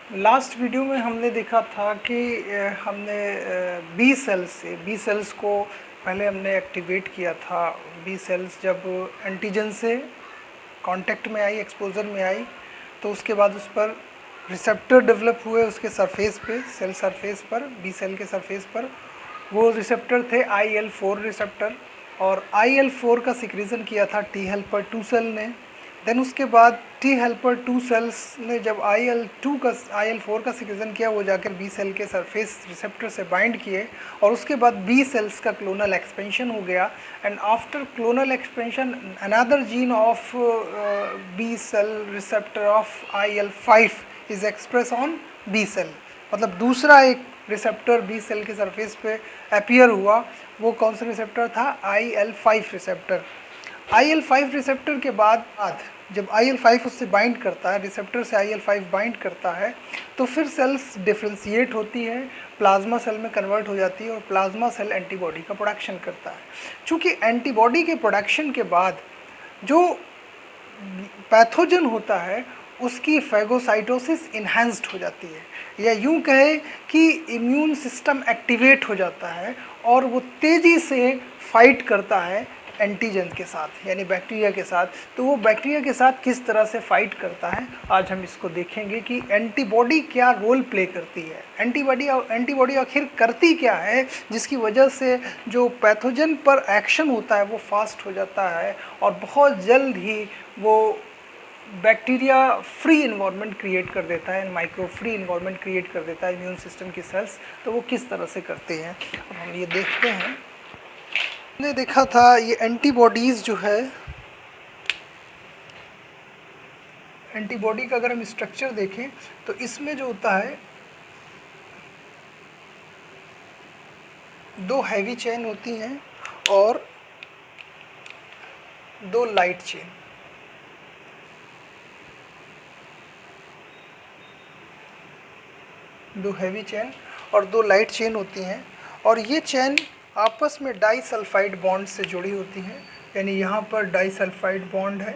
Last video में हमने देखा था कि हमने बी सेल्स को पहले हमने एक्टिवेट किया था। बी सेल्स जब एंटीजन से कांटेक्ट में आई, एक्सपोजर में आई, तो उसके बाद उस पर रिसेप्टर डेवलप हुए उसके सरफेस पे, सेल सरफेस पर, बी सेल के सरफेस पर। वो रिसेप्टर थे IL-4 रिसेप्टर, और IL-4 का सिक्रीजन किया था टी हेल्पर 2 सेल ने। देन उसके बाद टी हेल्पर 2 सेल्स ने जब IL-4 का सिक्रीजन किया, वो जाकर बी सेल के सरफेस रिसेप्टर से बाइंड किए, और उसके बाद बी सेल्स का क्लोनल एक्सपेंशन हो गया। And after clonal expansion another gene of B cell receptor of IL-5 is express on B cell. मतलब दूसरा एक रिसेप्टर बी सेल के सरफेस पे अपीयर हुआ। वो कौन सा रिसेप्टर था? IL-5 receptor. IL-5 रिसेप्टर के बाद जब IL-5 उससे बाइंड करता है, रिसेप्टर से IL-5 बाइंड करता है, तो फिर सेल्स डिफ्रेंशिएट होती है, प्लाज्मा सेल में कन्वर्ट हो जाती है, और प्लाज्मा सेल एंटीबॉडी का प्रोडक्शन करता है। चूँकि एंटीबॉडी के प्रोडक्शन के बाद जो पैथोजन होता है उसकी फैगोसाइटोसिस इन्हांस्ड हो जाती है, या यूं कहे कि इम्यून सिस्टम एक्टिवेट हो जाता है, और वो तेज़ी से फाइट करता है एंटीजन के साथ, यानी बैक्टीरिया के साथ। तो वो बैक्टीरिया के साथ किस तरह से फाइट करता है, आज हम इसको देखेंगे कि एंटीबॉडी क्या रोल प्ले करती है, एंटीबॉडी आखिर करती क्या है, जिसकी वजह से जो पैथोजन पर एक्शन होता है वो फास्ट हो जाता है, और बहुत जल्द ही वो बैक्टीरिया फ्री इन्वायरमेंट क्रिएट कर देता है, माइक्रो फ्री इन्वायरमेंट क्रिएट कर देता है इम्यून सिस्टम की सेल्स। तो वो किस तरह से करते हैं, अब हम ये देखते हैं। हमने देखा था ये एंटीबॉडीज़ जो है, एंटीबॉडी का अगर हम स्ट्रक्चर देखें तो इसमें जो होता है, 2 हैवी चेन होती हैं और 2 लाइट चेन। दो हैवी चेन और 2 लाइट चेन होती हैं, और ये चेन आपस में डाइसल्फाइड बॉन्ड से जुड़ी होती हैं। यानी यहाँ पर डाइसल्फाइड बॉन्ड है,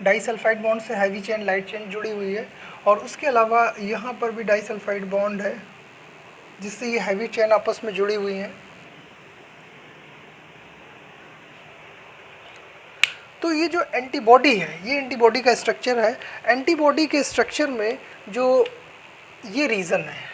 डाइसल्फाइड बॉन्ड से हैवी चेन लाइट चेन जुड़ी हुई है, और उसके अलावा यहाँ पर भी डाइसल्फाइड बॉन्ड है जिससे ये हैवी चेन आपस में जुड़ी हुई हैं। तो ये जो एंटीबॉडी है, ये एंटीबॉडी का स्ट्रक्चर है। एंटीबॉडी के स्ट्रक्चर में जो ये रीजन है,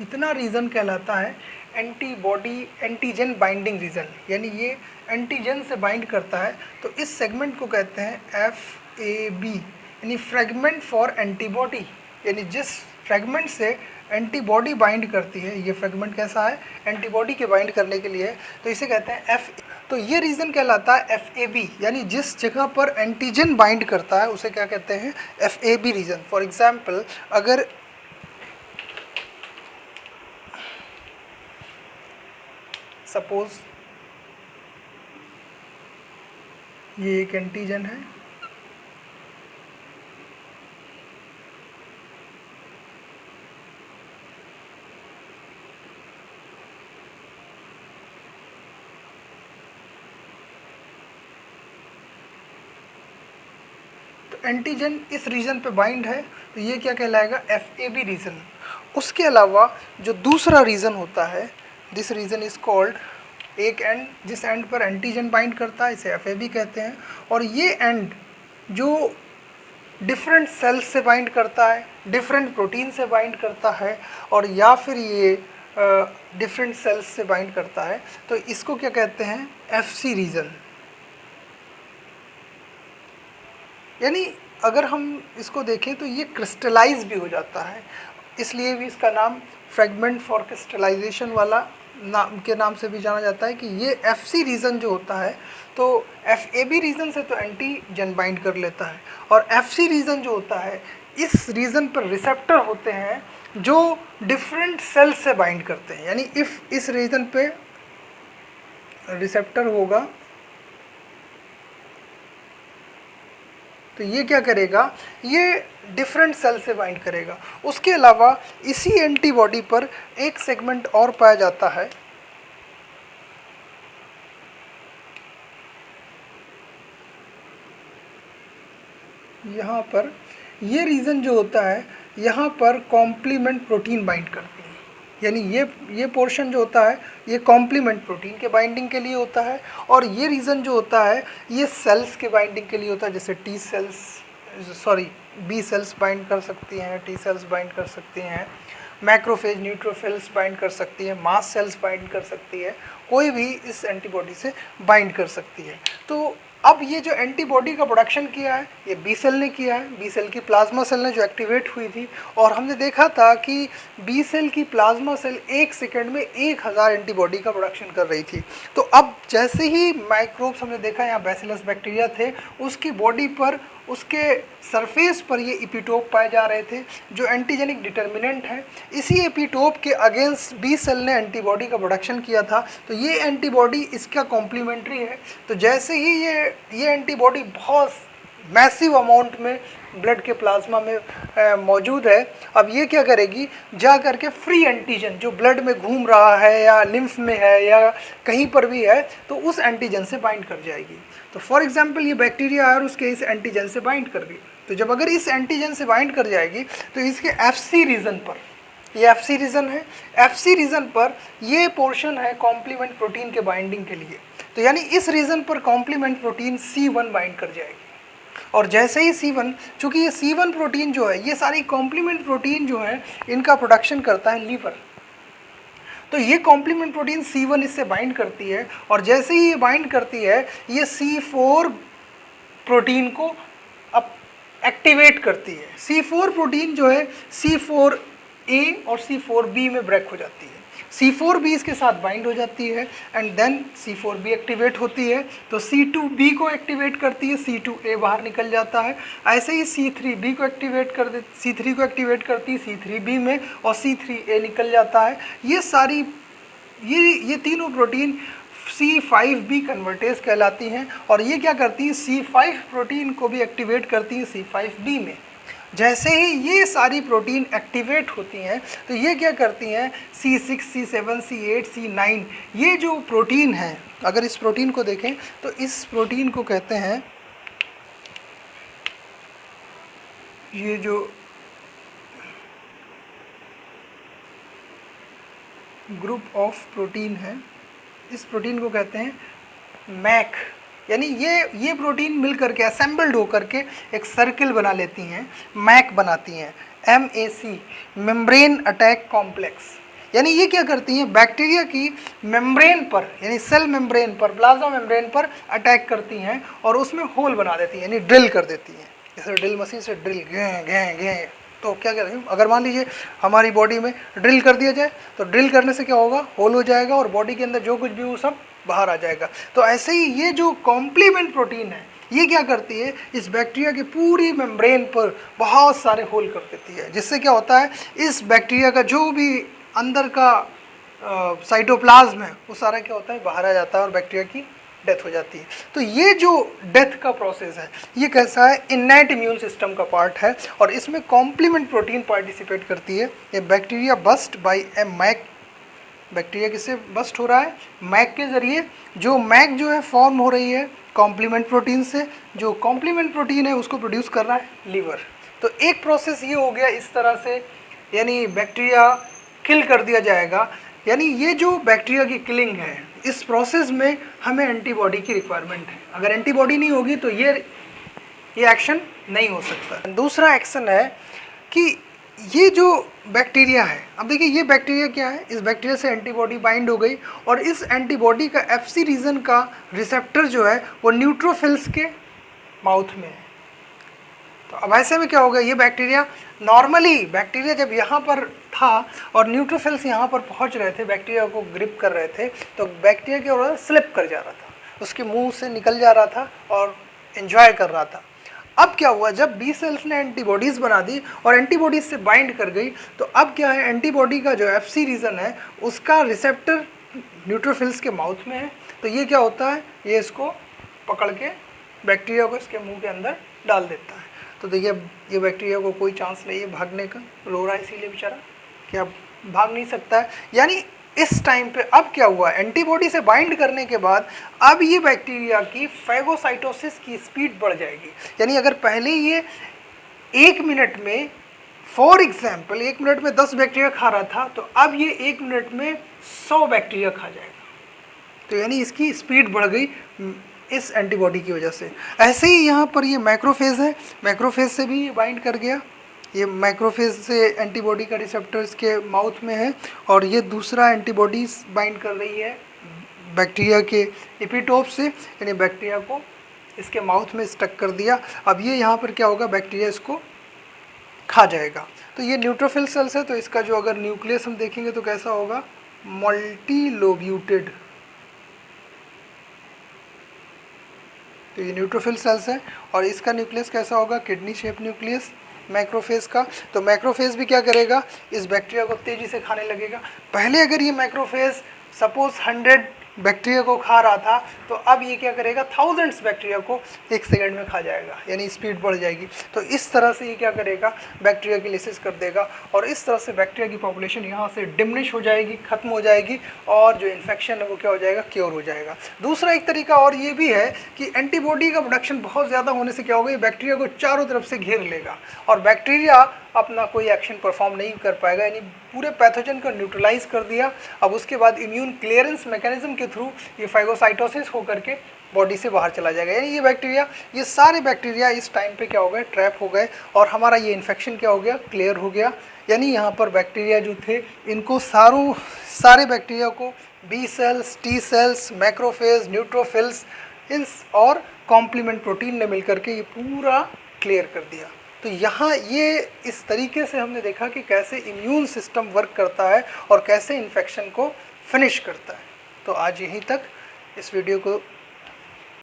इतना रीजन कहलाता है एंटीबॉडी एंटीजन बाइंडिंग रीजन, यानी ये एंटीजन से बाइंड करता है। तो इस सेगमेंट को कहते हैं FAB, यानी फ्रेगमेंट फॉर एंटीबॉडी, यानी जिस फ्रेगमेंट से एंटीबॉडी बाइंड करती है। ये फ्रेगमेंट कैसा है? एंटीबॉडी के बाइंड करने के लिए, तो इसे कहते हैं F। तो ये रीजन कहलाता है FAB, यानी जिस जगह पर एंटीजन बाइंड करता है उसे क्या कहते हैं? FAB region. फॉर एग्जांपल, अगर सपोज ये एक एंटीजन है, तो एंटीजन इस रीजन पे बाइंड है, तो ये क्या कहलाएगा? FAB region. उसके अलावा जो दूसरा रीजन होता है, दिस रीजन इज कॉल्ड, एक एंड जिस एंड पर एंटीजन बाइंड करता है इसे FAB कहते हैं, और ये एंड जो डिफरेंट सेल्स से बाइंड करता है, डिफरेंट प्रोटीन से बाइंड करता है, और या फिर ये डिफरेंट सेल्स से बाइंड करता है, तो इसको क्या कहते हैं? FC region. यानी अगर हम इसको देखें तो ये क्रिस्टलाइज भी हो जाता है, इसलिए भी इसका नाम फ्रेगमेंट फॉर क्रिस्टलाइजेशन वाला नाम के नाम से भी जाना जाता है कि ये FC रीजन जो होता है, तो FAB रीजन से तो एंटीजन बाइंड कर लेता है, और FC रीजन जो होता है, इस रीजन पर रिसेप्टर होते हैं जो डिफरेंट सेल्स से बाइंड करते हैं। यानी इफ इस रीजन पे रिसेप्टर होगा तो ये क्या करेगा? ये डिफरेंट सेल से बाइंड करेगा। उसके अलावा इसी एंटीबॉडी पर एक सेगमेंट और पाया जाता है, यहाँ पर ये रीजन जो होता है यहाँ पर कॉम्प्लीमेंट प्रोटीन बाइंड करती है, यानी ये पोर्शन जो होता है ये कॉम्प्लीमेंट प्रोटीन के बाइंडिंग के लिए होता है, और ये रीजन जो होता है ये सेल्स के बाइंडिंग के लिए होता है, जैसे T cells B cells bind कर सकती हैं, टी सेल्स बाइंड कर सकती हैं, मैक्रोफेज न्यूट्रोफिल्स बाइंड कर सकती है, मास्ट सेल्स बाइंड कर सकती है, कोई भी इस एंटीबॉडी से बाइंड कर सकती है। तो अब ये जो एंटीबॉडी का प्रोडक्शन किया है ये बी सेल ने किया है, बी सेल की प्लाज्मा सेल ने जो एक्टिवेट हुई थी, और हमने देखा था कि बी सेल की प्लाज्मा सेल 1 सेकंड में 1000 एंटीबॉडी का प्रोडक्शन कर रही थी। तो अब जैसे ही माइक्रोब्स हमने देखा यहाँ बैसिलस बैक्टीरिया थे, उसकी बॉडी पर उसके सरफेस पर ये एपिटोप पाए जा रहे थे जो एंटीजेनिक डिटर्मिनेंट है। इसी एपिटोप के अगेंस्ट बी सेल ने एंटीबॉडी का प्रोडक्शन किया था, तो ये एंटीबॉडी इसका कॉम्प्लीमेंटरी है। तो जैसे ही ये एंटीबॉडी बहुत मैसिव अमाउंट में ब्लड के प्लाज्मा में मौजूद है, अब ये क्या करेगी, जा करके फ्री एंटीजन जो ब्लड में घूम रहा है या लिम्फ में है या कहीं पर भी है, तो उस एंटीजन से बाइंड कर जाएगी। तो फॉर एग्जांपल ये बैक्टीरिया है और उसके इस एंटीजन से बाइंड कर गई, तो जब अगर इस एंटीजन से बाइंड कर जाएगी तो इसके FC रीजन पर, ये FC रीजन है, FC रीजन पर ये पोर्शन है कॉम्प्लीमेंट प्रोटीन के बाइंडिंग के लिए। तो यानी इस रीजन पर कॉम्प्लीमेंट प्रोटीन C1 बाइंड कर जाएगी, और जैसे ही C1, चूँकि ये C1 प्रोटीन जो है, ये सारी कॉम्प्लीमेंट प्रोटीन जो है इनका प्रोडक्शन करता है लीवर, तो ये कॉम्प्लीमेंट प्रोटीन C1 इससे बाइंड करती है, और जैसे ही ये बाइंड करती है ये C4 प्रोटीन को अब एक्टिवेट करती है। C4 प्रोटीन जो है C4A और C4B में ब्रेक हो जाती है, C4B इसके साथ बाइंड हो जाती है एंड देन C4B एक्टिवेट होती है, तो C2B को एक्टिवेट करती है, C2A बाहर निकल जाता है। ऐसे ही C3B को एक्टिवेट कर दे, C3 को एक्टिवेट करती है C3B में, और C3A निकल जाता है। ये सारी ये तीनों प्रोटीन C5B कन्वर्टेज कहलाती हैं, और ये क्या करती हैं, C5 प्रोटीन को भी एक्टिवेट करती हैं C5B में। जैसे ही ये सारी प्रोटीन एक्टिवेट होती हैं तो ये क्या करती हैं, C6, C7, C8, C9, ये जो प्रोटीन है, अगर इस प्रोटीन को देखें तो इस प्रोटीन को कहते हैं, ये जो ग्रुप ऑफ प्रोटीन है, इस प्रोटीन को कहते हैं मैक, यानी ये प्रोटीन मिल करके असेंबल्ड होकर के एक सर्किल बना लेती हैं, मैक बनाती हैं, MAC, मेम्ब्रेन अटैक कॉम्प्लेक्स। यानी ये क्या करती हैं, बैक्टीरिया की मेम्ब्रेन पर, यानी सेल मेम्ब्रेन पर, प्लाज्मा मेम्ब्रेन पर अटैक करती हैं और उसमें होल बना देती हैं, यानी ड्रिल कर देती हैं, जैसे ड्रिल मशीन से ड्रिल घें। तो क्या कहते हैं, अगर मान लीजिए हमारी बॉडी में ड्रिल कर दिया जाए तो ड्रिल करने से क्या होगा, होल हो जाएगा और बॉडी के अंदर जो कुछ भी वो सब बाहर आ जाएगा। तो ऐसे ही ये जो कॉम्प्लीमेंट प्रोटीन है ये क्या करती है, इस बैक्टीरिया की पूरी मेम्ब्रेन पर बहुत सारे होल कर देती है, जिससे क्या होता है, इस बैक्टीरिया का जो भी अंदर का साइटोप्लाज्म है वो सारा क्या होता है, बाहर आ जाता है और बैक्टीरिया की डेथ हो जाती है। तो ये जो डेथ का प्रोसेस है ये कैसा है, इन्नेट इम्यून सिस्टम का पार्ट है, और इसमें कॉम्प्लीमेंट प्रोटीन पार्टिसिपेट करती है। ये बैक्टीरिया बस्ट बाय ए मैक, बैक्टीरिया किससे बस्ट हो रहा है, मैक के ज़रिए। जो मैक जो है फॉर्म हो रही है कॉम्प्लीमेंट प्रोटीन से, जो कॉम्प्लीमेंट प्रोटीन है उसको प्रोड्यूस कर रहा है लीवर। तो एक प्रोसेस ये हो गया इस तरह से, यानी बैक्टीरिया किल कर दिया जाएगा। यानी ये जो बैक्टीरिया की किलिंग है, इस प्रोसेस में हमें एंटीबॉडी की रिक्वायरमेंट है। अगर एंटीबॉडी नहीं होगी तो ये एक्शन नहीं हो सकता। दूसरा एक्शन है कि ये जो बैक्टीरिया है, अब देखिए ये बैक्टीरिया क्या है, इस बैक्टीरिया से एंटीबॉडी बाइंड हो गई और इस एंटीबॉडी का FC रीजन का रिसेप्टर जो है वो न्यूट्रोफिल्स के माउथ में है। तो अब ऐसे में क्या होगा, ये बैक्टीरिया नॉर्मली बैक्टीरिया जब यहाँ पर था और न्यूट्रोफिल्स यहाँ पर पहुँच रहे थे, बैक्टीरिया को ग्रिप कर रहे थे, तो बैक्टीरिया क्या हो रहा था, स्लिप कर जा रहा था, उसके मुंह से निकल जा रहा था और एंजॉय कर रहा था। अब क्या हुआ, जब बी सेल्स ने एंटीबॉडीज़ बना दी और एंटीबॉडीज़ से बाइंड कर गई, तो अब क्या है, एंटीबॉडी का जो FC रीजन है उसका रिसेप्टर न्यूट्रोफिल्स के माउथ में है। तो ये क्या होता है, ये इसको पकड़ के बैक्टीरिया को इसके मुंह के अंदर डाल देता है। तो देखिए ये बैक्टीरिया को कोई चांस नहीं है भागने का, रो रहा है इसीलिए बेचारा, क्या भाग नहीं सकता है। यानी इस टाइम पे अब क्या हुआ, एंटीबॉडी से बाइंड करने के बाद अब ये बैक्टीरिया की फैगोसाइटोसिस की स्पीड बढ़ जाएगी। यानी अगर पहले ये 1 मिनट में, फॉर एग्जाम्पल 1 मिनट में 10 बैक्टीरिया खा रहा था, तो अब ये 1 मिनट में 100 बैक्टीरिया खा जाएगा। तो यानी इसकी स्पीड बढ़ गई इस एंटीबॉडी की वजह से। ऐसे ही यहाँ पर ये मैक्रोफेज है, मैक्रोफेज से भी बाइंड कर गया। ये मैक्रोफेज से एंटीबॉडी का रिसेप्टर इसके माउथ में है, और ये दूसरा एंटीबॉडी बाइंड कर रही है बैक्टीरिया के एपिटोप से, यानी बैक्टीरिया को इसके माउथ में स्टक कर दिया। अब ये यहाँ पर क्या होगा, बैक्टीरिया इसको खा जाएगा। तो ये न्यूट्रोफिल सेल्स है, तो इसका जो अगर न्यूक्लियस हम देखेंगे तो कैसा होगा, मल्टीलोब्यूटेड। तो ये न्यूट्रोफिल सेल्स है, और इसका न्यूक्लियस कैसा होगा, किडनी शेप न्यूक्लियस मैक्रोफेज का। तो मैक्रोफेज भी क्या करेगा, इस बैक्टीरिया को तेज़ी से खाने लगेगा। पहले अगर ये मैक्रोफेज सपोज 100 बैक्टीरिया को खा रहा था, तो अब ये क्या करेगा, थाउजेंड्स बैक्टीरिया को 1 सेकंड में खा जाएगा, यानी स्पीड बढ़ जाएगी। तो इस तरह से ये क्या करेगा, बैक्टीरिया की लिसिस कर देगा, और इस तरह से बैक्टीरिया की पॉपुलेशन यहाँ से डिमिनिश हो जाएगी, ख़त्म हो जाएगी, और जो इन्फेक्शन है वो क्या हो जाएगा, क्योर हो जाएगा। दूसरा एक तरीका और ये भी है कि एंटीबॉडी का प्रोडक्शन बहुत ज़्यादा होने से क्या होगा, ये बैक्टीरिया को चारों तरफ से घेर लेगा, और बैक्टीरिया अपना कोई एक्शन परफॉर्म नहीं कर पाएगा, यानी पूरे पैथोजन को न्यूट्रलाइज कर दिया। अब उसके बाद इम्यून क्लियरेंस मैकेनिज्म के थ्रू ये फाइगोसाइटोसिस होकर के बॉडी से बाहर चला जाएगा। यानी ये बैक्टीरिया, ये सारे बैक्टीरिया इस टाइम पे क्या हो गए, ट्रैप हो गए, और हमारा ये इन्फेक्शन क्या हो गया, क्लियर हो गया। यानी यहाँ पर बैक्टीरिया जो थे, इनको सारे बैक्टीरिया को B cells, T cells, macrophage, neutrophils और कॉम्प्लीमेंट प्रोटीन ने मिलकर के ये पूरा क्लियर कर दिया। तो यहाँ ये इस तरीके से हमने देखा कि कैसे इम्यून सिस्टम वर्क करता है और कैसे इन्फेक्शन को फिनिश करता है। तो आज यहीं तक इस वीडियो को